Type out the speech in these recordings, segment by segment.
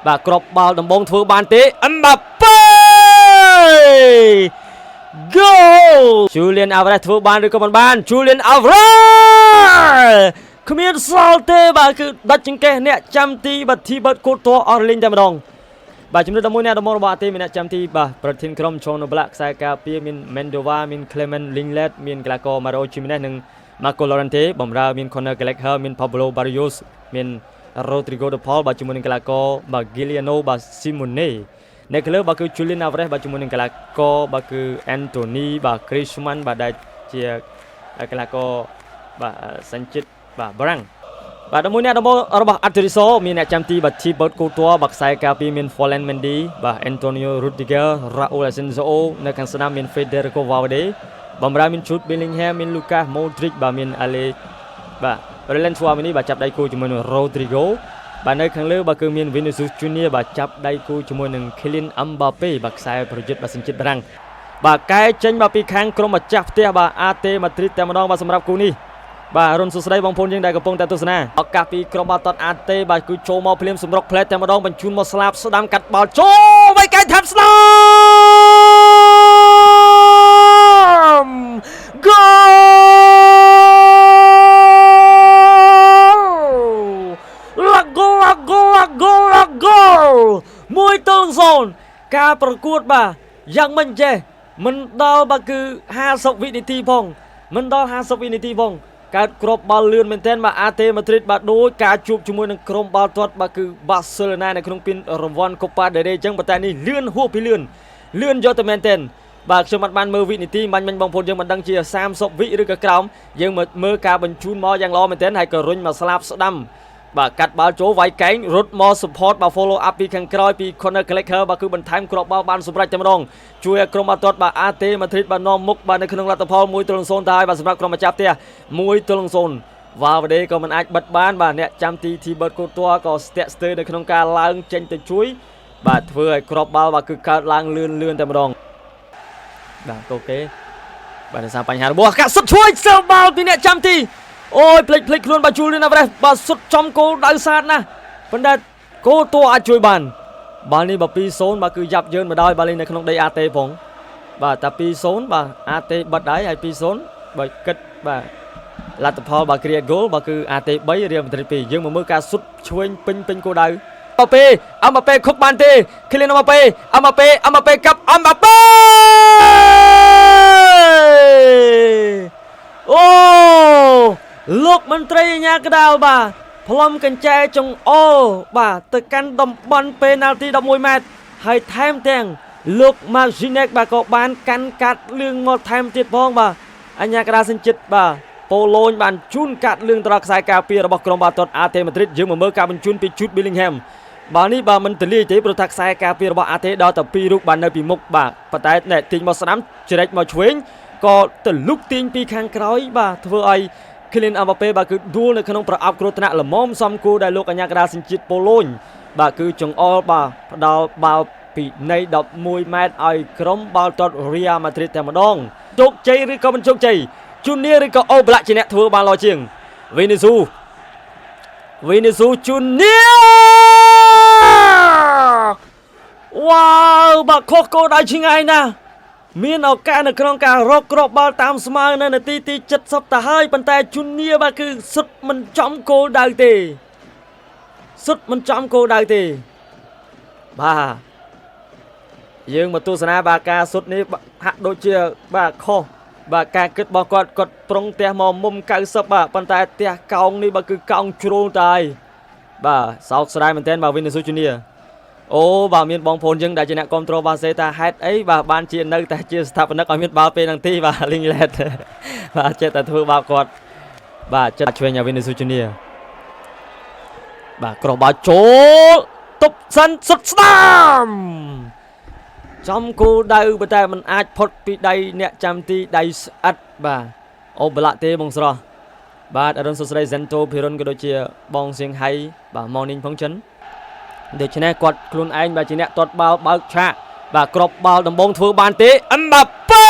và crop ball đồng bóng thua bàn tí Mbappé goal Julian Alvarez thua bàn được còn bàn Julian Alvarez không biết sao thế bà cứ đặt chính cái nè chăm ti bật thi bật cột to Orlin đam đồng bà chúng ta đâm môi nè đâm môi bà tê mình nè chăm ti bà Bertin Krom Chon Black sai cà pia min Mendova min Clement Linglet min Glaco Maro Jimenez nâng Marco Llorente bẩm ra min Conor Gallagher min Pablo Barrios min Rodrigo de Paul bà chúng mình Glaco bà Giuliano bà Simone nè cái bà cứ Julian Alvarez bà chúng mình Glaco bà cứ Anthony bà Griezmann bà đại chia Glaco bà Sanchez bà Brang bà đâm môi nè đâm môi ở bà Ateriso min nè chăm ti bà Thibaut Courtois bà sai cà pia min Ferland Mendy bà Antonio Rudiger Raúl Asensio nè khán giả min Federico Valverde bẩm ra min Jude Bellingham min Luka Modric bà min Ale bà Renan Tchouameni bà chắp đai cua cho mình Rodrigo bà nơi khán lư bà cứ min Vinicius Junior bà chắp đai cua cho mình Kylian Mbappé bà sai project bà xin chết Brang bà cái tranh bà pi khang krom bà chắp tia bà AT Madridแต่ម្ដងបាទសម្រាប់គូនេះបាទរុនសុស្ដីបងប្អូនយើងដែលកំពុងតែទស្សនាឱកាសពីក្រុមបាល់ទាត់ AT បាទគឺចូលមកភ្លាមសម្រុកផ្លែតែម្ដងបញ្ជូនមកស្លាប់ស្ដាំកាត់បាល់ចូលវាយកែថាប់ស្ដាំ goal មួយទល់0ការប្រកួតបាទយ៉ាងមិនចេះមិនដល់បាទគឺ50វិនាទីផងមិនដល់50វិនាទីផងកើតគ្រាប់បាល់លឿនមែនទែនបាទ AT Madrid បាទដូចការជួបជាមួយនឹងក្រុមបាល់ទាត់បាទគឺ Barcelona នៅក្នុងពានរង្វាន់ Copa del Rey អញ្ចឹងប៉ុន្តែនេះលឿនហួសពីលឿនយកទៅមែនទែនបាទខ្ញុំអត់បានមើលវិនាទីបាញ់បងប្អូនយើងមិនដឹងជា30វិឬក៏ក្រោមយើងមើលការបញ្ជូនមកយ៉ាងល្អមែនទែនហើយក៏រុញមកស្លាប់ស្ដាំបាទកាត់បាល់ចូលវាយកែងរត់មក support បាទ follow up ពីខាងក្រោយពី Conor Gallagher បាទគឺបន្ថែមគ្រាប់បាល់បានសម្រេចតែម្ដងជួយឲ្យក្រុមបាល់ទាត់បាទ AT Madrid បាទនាំមុខបាទនៅក្នុងលទ្ធផល1-0ទៅហើយបាទសម្រាប់ក្រុមម្ចាស់ផ្ទះ1-0 Valverde ក៏មិនអាចបិទបានបាទអ្នកចាំទី Thibaut Courtois ក៏ស្ទាក់ស្ទើរនៅក្នុងការឡើងចេញទៅជួយបាទធ្វើឲ្យគ្រាប់បាល់បាទគឺកើតឡើងលឿនតែម្ដងបាទអូខេបាទដោយសារបញ្ហារបស់កាក់សុតជួយសើបាល់ពីអ្នកចាំទីអូយភ្លេចខ្លួនបាទ Julian Alvarez បាទសុតចំគោលដៅសាទណាស់ប៉ុន្តែគោលតួអាចជួយបានបាល់នេះបាទ 2-0 បាទគឺយ៉ាប់យ៉ឺនមកដោយបាល់នេះនៅក្នុងដី AT ផងបាទតែ 2-0 បាទ AT បិទហើយ2-0បាទគិតបាទលទ្ធផលបាទ create goal បាទគឺ AT 3 Real Madrid 2យើងមកមើលការសុតឆ្វេងពេញគោលដៅMbappé ខុកបានទេ Kylian Mbappé កាប់ Mbappé អូលោកមន្ត្រីអាជ្ញាកណ្ដាលបាទផ្លុំកញ្ចែចង្អុលបាទទៅកាន់តំបន់ពេណាល់ទី11ម៉ែត្រហើយថែមទាំងលោក Marcinez បាទក៏បានកាន់កាត់លឿងមកថែមទៀតផងបាទអាជ្ញាកណ្ដាលសិនចិត្តបាទប៉ូឡូញបានជូនកាត់លឿងទៅដល់ខ្សែការពាររបស់ក្រុមបាល់ទាត់ AT Madrid យើងមកមើលការបញ្ជូនពី Jude Bellingham បាល់នេះបាទមិនទលាយទេព្រោះថាខ្សែការពាររបស់ AT ដល់តែ2រូបបាននៅពីមុខបាទប៉ុន្តែអ្នកទាញមកស្ដាំជ្រែកមកឆ្វេងក៏ទៅលុកទាញពីខាងក្រោយបាទធ្វើឲ្យKylian Mbappé បាទគឺដួលនៅក្នុងប្រអប់គ្រោះថ្នាក់ល្មមសំគូដែលលោកអាជ្ញាកណ្ដាលសញ្ជាតិប៉ូឡូញបាទគឺចង្អុលបាទផ្ដាល់បាល់ពីនៃ11ម៉ែត្រឲ្យក្រុមបាល់ទាត់ Real Madrid តែម្ដងជោគជ័យឬក៏មិនជោគជ័យJunior ឬក៏អូប្លាក់ជាអ្នកធ្វើបានល្អជាង Vinicius Junior វ៉ាវបាទខុសគោលដៅឆ្ងាយណាស់មានឱកាសនៅក្នុងការរកគ្រាប់បាល់តាមស្មើនៅនាទីទី70ទៅហើយប៉ុន្តែ Junior បាទគឺសុទ្ធមិនចំគោលដៅទេបាទយើងមកទស្សនាបាទការសុទ្ធនេះហាក់ដូចជាបាទខុសបាទការគិតរបស់គាត់ប្រុងទះមកមុំ90បាទប៉ុន្តែទះកោងនេះបាទគឺកោងជ្រុលតែបាទសោកស្ដាយមែនទែនបាទ Vinicius Junior អូបាទមានបងប្អូនយើងដែលជាអ្នកគ្រប់គ្រងបាសេថាហេតុអីបាទបានជានៅតែជាស្ថាបនិកឲ្យមានបាល់ពេលហ្នឹងទីបាទ Linglet បាទចេះតែធ្វើបាបគាត់បាទចិត្តឆ្វេងឲ្យ Vinicius Junior បាទគ្រាប់បាល់ចូលទប់សិនសុតស្ដាំចំគោលដៅប៉ុន្តែมันអាចផុតពីដៃអ្នកចាំទីដៃស្អិតបាទអូបឡាក់ទេបងស្រស់បាទអរុនសុស្ដី Zento Piron ក៏ដូចជាបងសៀងហៃបាទ Morning ផងចិនដូច្នេះគាត់ខ្លួនឯងបាទជាអ្នកទាត់បាល់បើកឆាកបាទគ្រាប់បាល់ដំបងធ្វើបានទេ Mbappé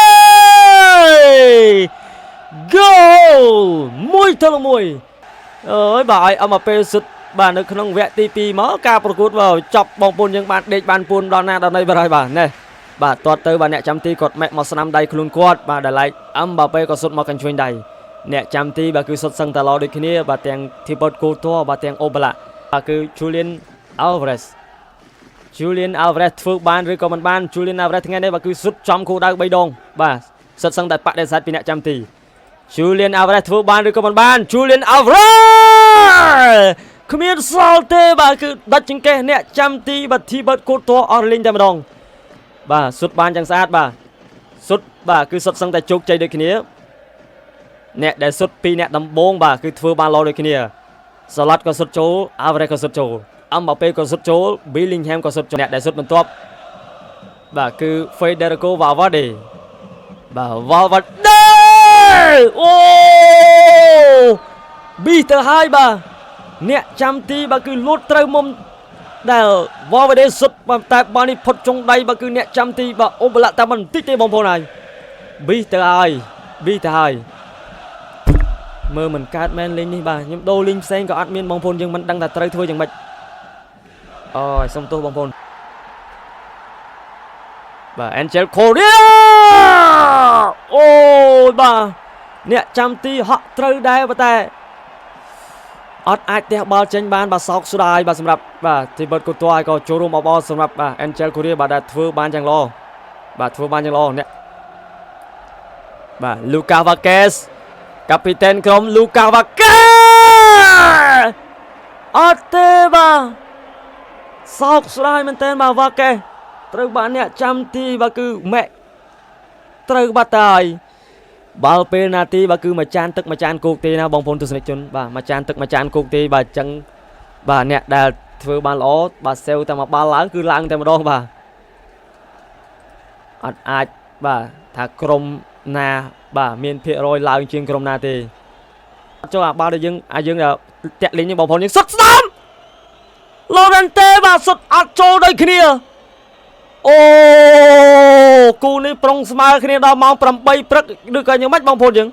goal 1-1អើយបាទឲ្យ Mbappé សិត បាទនៅក្នុងវគ្គទី2មកការប្រកួតចប់បងប្អូនយើងបានដេកបានពួនដល់ណាដល់ណីបាទហើយបាទនេះបាទទាត់ទៅបាទអ្នកចាំទីគាត់ម៉ែកមកស្នាមដៃខ្លួនគាត់បាទដែលឡែកអឹមបាប៉េក៏សុទ្ធមកកញ្ជွញដៃអ្នកចាំទីបាទគឺសុទ្ធសឹងតែឡដូចគ្នាបាទទាំងធីបតគូតោបាទទាំងអូបាឡាបាទគឺ Julian Alvarez ធ្វើបានឬក៏មិនបាន Julian Alvarez ថ្ងៃនេះបាទគឺសុទ្ធចំគោលដៅ3ដងបាទសុទ្ធសឹងតែបដិសេធពីអ្នកចាំទី Julian Alvarez ធ្វើបានឬក៏មិនបាន Julian Alvarez គ្មានសល់ទេបាទគឺដាច់ចង្កេះអ្នកចាំទីបាទធីបតគូតោអស់លេងតែម្ដងបាទសុទ្ធបានយ៉ាងស្អាតបាទសុទ្ធបាទគឺសុទ្ធសឹងតែជោគជ័យដូចគ្នាអ្នកដែលសុទ្ធពីអ្នកដំបងបាទគឺធ្វើបានល្អដូចគ្នាសាឡាត់ក៏សុទ្ធចូល Alvarez ក៏សុទ្ធចូលអឹមបាប៉េក៏សុទ្ធចូល Bellingham ក៏សុទ្ធចូលអ្នកដែលសុទ្ធបន្ទាប់បាទគឺ Federico Valverde បាទ Valverde អូប៊ីទៅហើយបាទអ្នកចាំទីបាទគឺលូតត្រូវមុំដែល Valverde សុទ្ធតែបាននេះផុតចុងដៃបាទគឺអ្នកចាំទីបាទអូបឡាតែមិនបន្តិចទេបងប្អូនហើយប៊ីទៅហើយមើលមិនកើតមែនលេងនេះបាទខ្ញុំដូរលេងផ្សេងក៏អត់មានបងប្អូនយើងមិនដឹងថាត្រូវធ្វើយ៉ាងម៉េចអូយសុំទោសបងប្អូនបាទ Angel Correa អូយបាទអ្នកចាំទីហក់ត្រូវដែរប៉ុន្តែអត់អាចទះបាល់ចេញបានបាទសោកស្ដាយបាទសម្រាប់បាទទីបតកូតួឲ្យក៏ចូលរួមអបអរសម្រាប់បាទ Angel Correa បាទដែលធ្វើបានយ៉ាងល្អបាទធ្វើបានយ៉ាងល្អអ្នកបាទ Lucas Vazquez កាពីតែនក្រុម Lucas Vazquez អត់ទេបាទសោកស្ដាយមែនទែនបាទ Vazquez ត្រូវបានអ្នកចាំទីបាទគឺម៉ែត្រូវបាត់ហើយបាល់ពេលនាទីបាទគឺមួយចានទឹកមួយចានគោកទេណាបងប្អូនទស្សនិកជនបាទមួយចានទឹកមួយចានគោកទេបាទអញ្ចឹងបាទអ្នកដែលធ្វើបានល្អបាទសេវតែមកបាល់ឡើងគឺឡើងតែម្ដងបាទអត់អាចបាទថាក្រុមណាបាទមានភាគរយឡើងជាងក្រុមណាទេចុះអាបាល់ដែលយើងតាក់លេងនេះបងប្អូនយើងសុទ្ធស្ដាំឡូរ៉ាន់តេបាទសុទ្ធអត់ចូលដូចគ្នាអូគូនេះប្រុងស្មើគ្នាដល់ម៉ោង8ព្រឹកឬក៏យ៉ាងម៉េចបងប្អូនយើង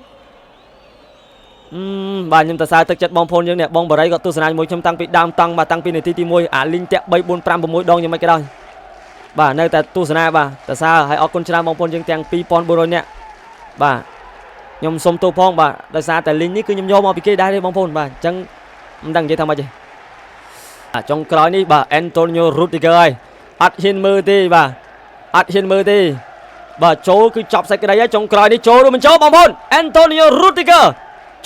បាទខ្ញុំទៅសើទឹកចិត្តបងប្អូនយើងនេះបងបរិយក៏ទស្សនាជាមួយខ្ញុំតាំងពីដើមតង់បាទតាំងពីនាទីទី1អាលីងតាក់3 4 5 6ដងយ៉ាងម៉េចក៏ដោយបាទនៅតែទស្សនាបាទតើសើហើយអរគុណច្រើនបងប្អូនយើងទាំង2400នាក់បាទខ្ញុំសុំទោសផងបាទដោយសារតែលីងនេះគឺខ្ញុំយកមកពីគេដែរទេបងប្អូនបាទអញ្ចឹងមិនដឹងនិយាយថាម៉េចទេចុងក្រោយនេះបាទ Antonio Rudiger ហើយអត់ហ៊ានមើលទេបាទអត់ហ៊ានមើលទេបាទចូលគឺចប់សេចក្តីហើយចុងក្រោយនេះចូលឬមិនចូលបងប្អូន Antonio Rudiger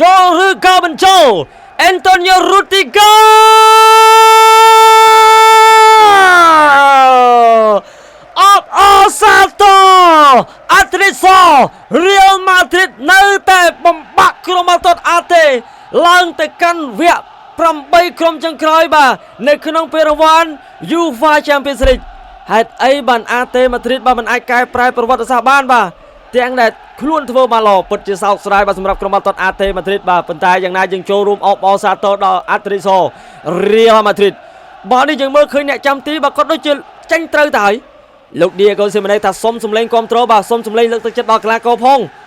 ចូលឬក៏មិនចូល Antonio Rudiger អបអសាតូអាត្រីសោ Real Madrid នៅតែបំបាក់ក្រុមបាល់ទាត់អាតេឡើងទៅកាន់វគ្គ8ក្រុមចុងក្រោយបាទនៅក្នុងពេលរង្វាន់ UEFA Champions League ហេតុអីបានអាតេម៉ាឌ្រីតបាទមិនអាចកែប្រែប្រវត្តិសាស្ត្របានបាទទាំងដែលខ្លួនធ្វើបានល្អពិតជាសោកស្ដាយបាទសម្រាប់ក្រុមបាល់ទាត់អាតេម៉ាឌ្រីតបាទប៉ុន្តែយ៉ាងណាយើងចូលរួមអបអរសាទរដល់អាត្រីសោ Real Madrid បាទនេះយើងមើលឃើញអ្នកចាំទីបាទគាត់ដូចជាចាញ់ត្រូវទៅហើយលោក Diego Simeone ថាសុំសម្លេងគ្រប់គ្រងបាទសុំសម្លេងលើកទឹកចិត្តដល់កីឡាករផង